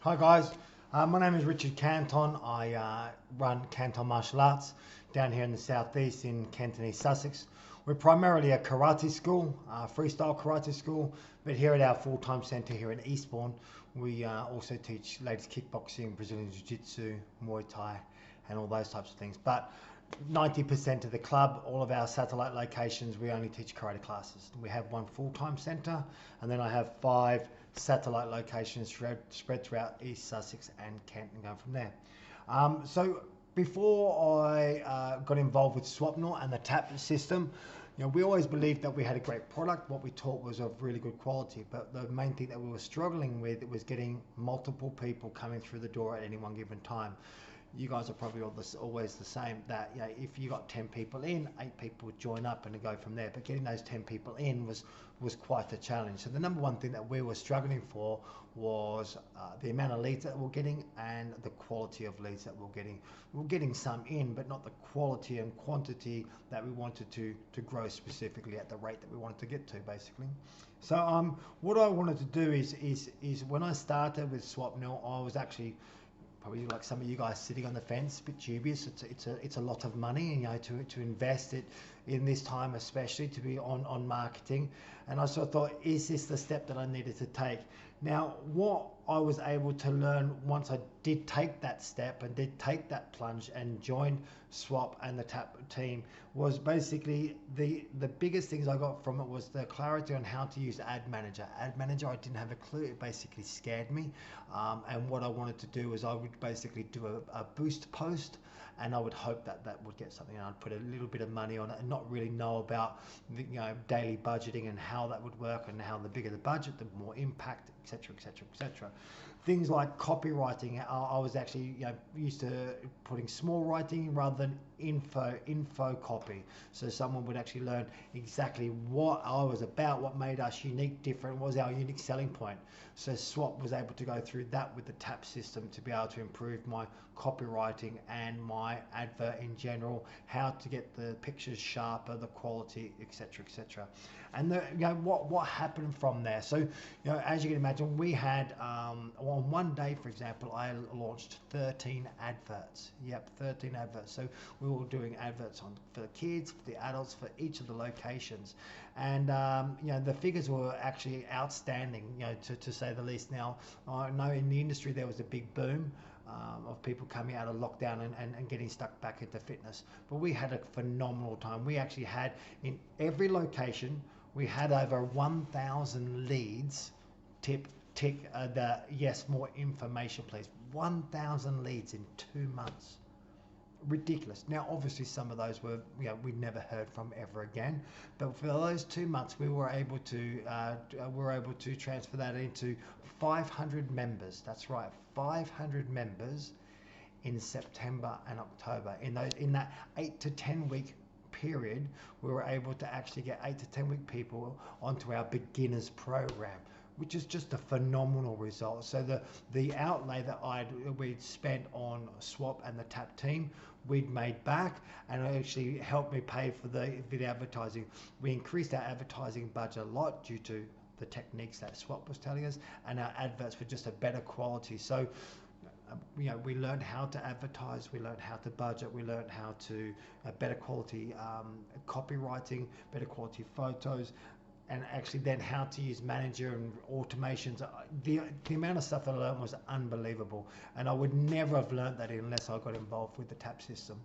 Hi guys, my name is Richard Canton. I run Canton Martial Arts down here in the southeast in Canton, East Sussex. We're primarily a karate school, freestyle karate school, but here at our full-time centre here in Eastbourne, we also teach ladies kickboxing, Brazilian Jiu-Jitsu, Muay Thai, and all those types of things. But 90% of the club, all of our satellite locations, we only teach karate classes. We have one full-time centre, and then I have 5 satellite locations spread throughout East Sussex and Canton, going from there. So before I got involved with Swapnil and the tap system, we always believed that we had a great product. What we taught was of really good quality, but the main thing that we were struggling with was getting multiple people coming through the door at any one given time. You guys are probably always the same, that if you got 10 people in, 8 people would join up and go from there, but getting those 10 people in was quite a challenge. So the number one thing that we were struggling for was the amount of leads that we're getting and the quality of leads that we're getting. We're getting some in, but not the quality and quantity that we wanted to grow specifically at the rate that we wanted to get to, basically. So what I wanted to do is when I started with Swapnil, I was actually probably like some of you guys sitting on the fence, a bit dubious. It's a lot of money, to invest it in this time, especially to be on marketing. And I sort of thought, is this the step that I needed to take? Now, what I was able to learn once I did take that step and did take that plunge and joined Swap and the TAP team was basically the biggest things I got from it was the clarity on how to use Ad Manager. Ad Manager, I didn't have a clue. It basically scared me. And what I wanted to do was I would basically do a boost post, and I would hope that that would get something, and I'd put a little bit of money on it and not really know about the, daily budgeting and how that would work, and how the bigger the budget, the more impact, etc., etc., etc. Things like copywriting, I was actually used to putting small writing rather than info copy. So someone would actually learn exactly what I was about, what made us unique, different, what was our unique selling point. So Swap was able to go through that with the TAP system to be able to improve my copywriting and my advert in general, how to get the pictures sharper, the quality, etc., etc. And what happened from there. So as you can imagine, we had on one day, for example, I launched 13 adverts. Yep, 13 adverts. So we were doing adverts for the kids, for the adults, for each of the locations, and the figures were actually outstanding, to say the least. Now I know in the industry there was a big boom of people coming out of lockdown and getting stuck back into fitness, but we had a phenomenal time. We actually had, in every location, we had over 1,000 leads. Tick the yes, more information please. 1,000 leads in 2 months. Ridiculous. Now obviously some of those were we'd never heard from ever again, but for those 2 months we were able to transfer that into 500 members. That's right, 500 members in September and October. In that 8 to 10 week period, we were able to actually get 8 to 10 week people onto our beginners program, which is just a phenomenal result. So the outlay that we'd spent on Swap and the TAP team, we'd made back, and it actually helped me pay for the advertising. We increased our advertising budget a lot due to the techniques that Swap was telling us, and our adverts were just a better quality. So we learned how to advertise, we learned how to budget, we learned how to better quality copywriting, better quality photos, and actually then how to use manager and automations. The amount of stuff that I learned was unbelievable, and I would never have learned that unless I got involved with the TAP system.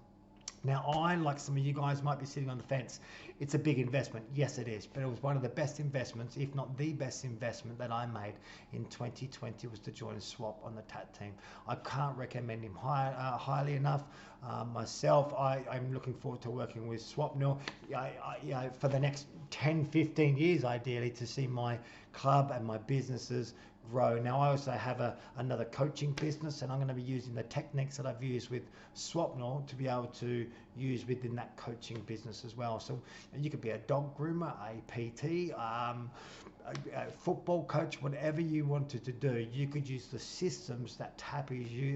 Now, like some of you guys might be sitting on the fence, it's a big investment. Yes, it is, but it was one of the best investments, if not the best investment that I made in 2020, was to join Swap on the TAT team. I can't recommend him highly enough. Myself, I'm looking forward to working with Swapnil for the next 10, 15 years, ideally, to see my club and my businesses grow. Now I also have another coaching business, and I'm going to be using the techniques that I've used with Swapnil to be able to use within that coaching business as well. So you could be a dog groomer, a PT, a football coach, whatever you wanted to do. You could use the systems that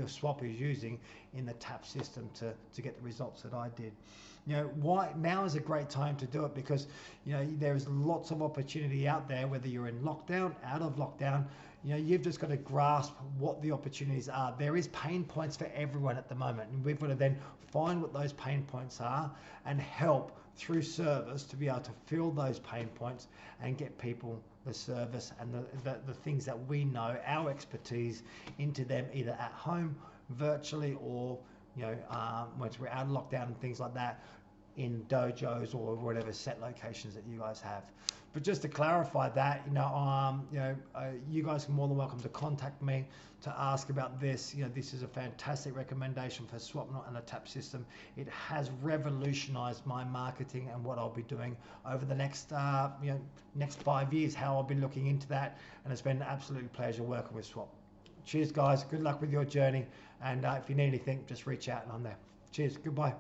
Swap is using in the TAP system to get the results that I did. Why now is a great time to do it, because there's lots of opportunity out there, whether you're in lockdown, out of lockdown. You've just got to grasp what the opportunities are. There is pain points for everyone at the moment, and we've got to then find what those pain points are and help through service to be able to fill those pain points and get people the service and the things that we know, our expertise, into them, either at home, virtually, or once we're out of lockdown and things like that, in dojos or whatever set locations that you guys have. But just to clarify that, you guys are more than welcome to contact me to ask about this. This is a fantastic recommendation for SwapNot and a tap system. It has revolutionized my marketing and what I'll be doing over the next 5 years, how I'll be looking into that. And it's been an absolute pleasure working with Swap. Cheers, guys. Good luck with your journey. And if you need anything, just reach out and I'm there. Cheers. Goodbye.